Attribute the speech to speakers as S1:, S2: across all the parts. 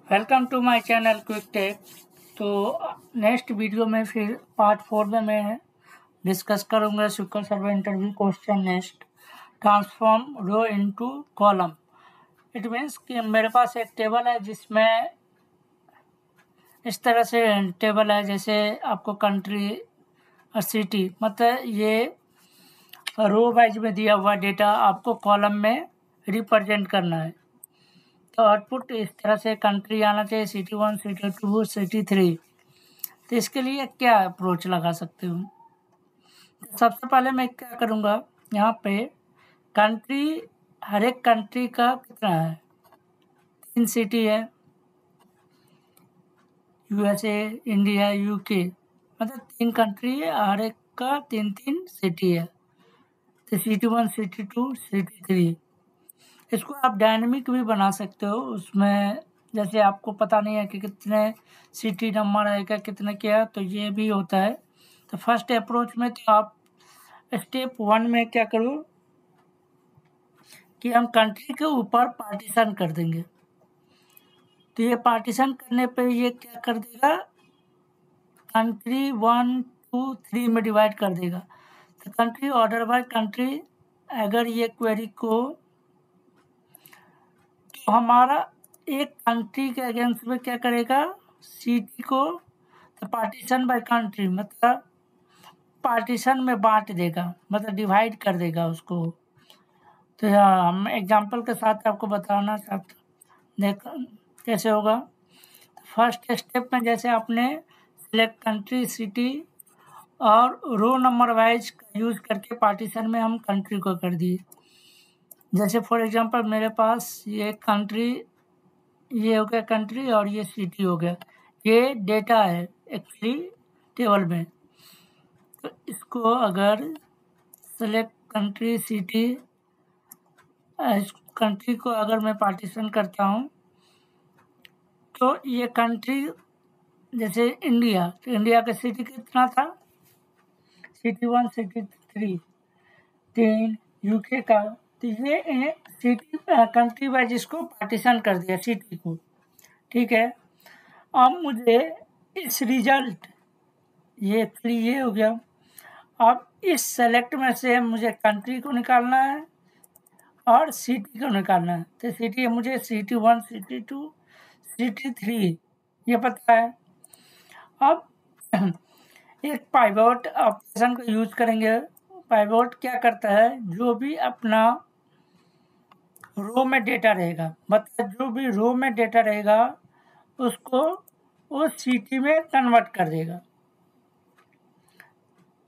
S1: Welcome to my channel quick tech. तो next video में फिर पार्ट 4 में मैं डिस्कस करूंगा SQL server interview question next transform row into column. It means कि मेरे पास एक टेबल है जिसमें इस तरह से टेबल है, जैसे आपको कंट्री और सिटी, मतलब ये रो वाइज में दिया हुआ डेटा आपको कॉलम में रिप्रेजेंट करना है। तो आउटपुट इस तरह से कंट्री आना चाहिए, सिटी 1, सिटी 2, सिटी 3। तो इसके लिए क्या अप्रोच लगा सकते हूँ? सबसे पहले मैं क्या करूँगा, यहाँ पे कंट्री, हर एक कंट्री का कितना है, 3 सिटी है, USA, इंडिया, UK, मतलब 3 कंट्री है, हर एक का 3-3 सिटी है। तो सिटी 1, सिटी 2, सिटी 3। इसको आप डायनेमिक भी बना सकते हो, उसमें जैसे आपको पता नहीं है कि कितने सिटी नंबर आएगा, कितने क्या, तो ये भी होता है। तो फर्स्ट अप्रोच में तो आप स्टेप 1 में क्या करो कि हम कंट्री के ऊपर पार्टीशन कर देंगे। तो ये पार्टीशन करने पे ये क्या कर देगा, कंट्री 1, 2, 3 में डिवाइड कर देगा। तो कंट्री ऑर्डर बाय कंट्री, अगर ये क्वेरी को, तो हमारा एक कंट्री के अगेंस्ट में क्या करेगा, सिटी को तो पार्टीशन बाय कंट्री, मतलब पार्टीशन में बांट देगा, मतलब डिवाइड कर देगा उसको। तो हम एग्जांपल के साथ आपको बताना चाहते, देख कैसे होगा। फर्स्ट स्टेप में जैसे आपने सिलेक्ट कंट्री, सिटी और रो नंबर वाइज का यूज करके पार्टीशन में हम कंट्री को कर दिए। जैसे फॉर एग्जांपल मेरे पास ये कंट्री, ये हो गया कंट्री और ये सिटी हो गया, ये डेटा है एक्चुअली टेबल में। तो इसको अगर सेलेक्ट कंट्री, सिटी, इस कंट्री को अगर मैं पार्टीशन करता हूँ, तो ये कंट्री जैसे इंडिया, तो इंडिया का सिटी कितना था, सिटी 1, सिटी 3, UK का। तो ये सिटी कंट्री वाइज इसको पार्टीशन कर दिया सिटी को, ठीक है। अब मुझे इस रिजल्ट, ये एक्चुअली ये हो गया। अब इस सेलेक्ट में से मुझे कंट्री को निकालना है और सिटी को निकालना है। तो सिटी मुझे सिटी 1, सिटी 2, सिटी 3 ये पता है। अब एक पाइवट ऑपरेशन को यूज करेंगे। पाइवट क्या करता है, जो भी अपना रो में डेटा रहेगा, मतलब जो भी रो में डेटा रहेगा उसको उस सिटी में कन्वर्ट कर देगा।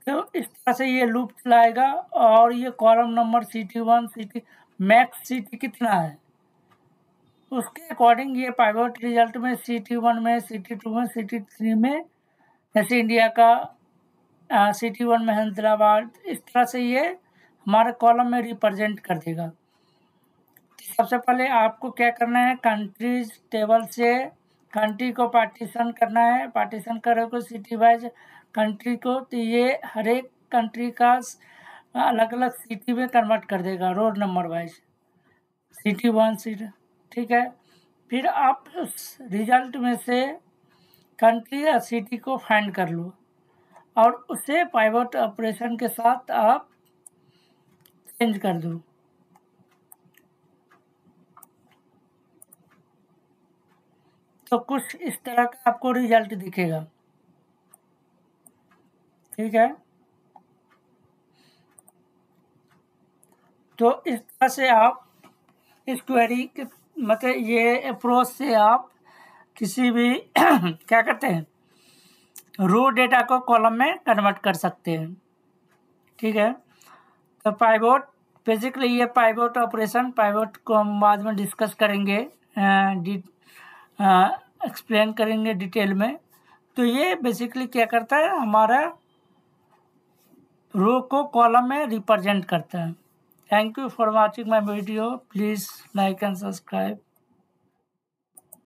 S1: तो इस तरह से ये लूप चलाएगा और ये column number city 1, city max city कितना है उसके अकॉर्डिंग ये पाइवट रिजल्ट में सिटी 1 में, सिटी 2 में, सिटी 3 में, जैसे इंडिया का सिटी 1 में हैदराबाद, इस तरह से ये हमारे कॉलम में रिप्रेजेंट कर देगा। सबसे पहले आपको क्या करना है, कंट्रीज टेबल से कंट्री को पार्टीशन करना है। पार्टीशन करोगे सिटी वाइज कंट्री को, तो ये हर एक कंट्री का अलग अलग सिटी में कन्वर्ट कर देगा road number wise, city 1, city, ठीक है। फिर आप उस रिजल्ट में से कंट्री या सिटी को फाइंड कर लो और उसे पाइवट ऑपरेशन के साथ आप चेंज कर दो। तो कुछ इस तरह का आपको रिजल्ट दिखेगा, ठीक है। तो इस तरह से आप इस क्वेरी के, मतलब ये अप्रोच से आप किसी भी क्या करते हैं, रो डेटा को कॉलम में कन्वर्ट कर सकते हैं, ठीक है। तो पाइवट, बेसिकली ये पाइवट ऑपरेशन, पाइवट को हम बाद में डिस्कस करेंगे, एक्सप्लेन करेंगे डिटेल में। तो ये बेसिकली क्या करता है, हमारा रो को कॉलम में रिप्रेजेंट करता है। Thank you for watching my video, please like and subscribe.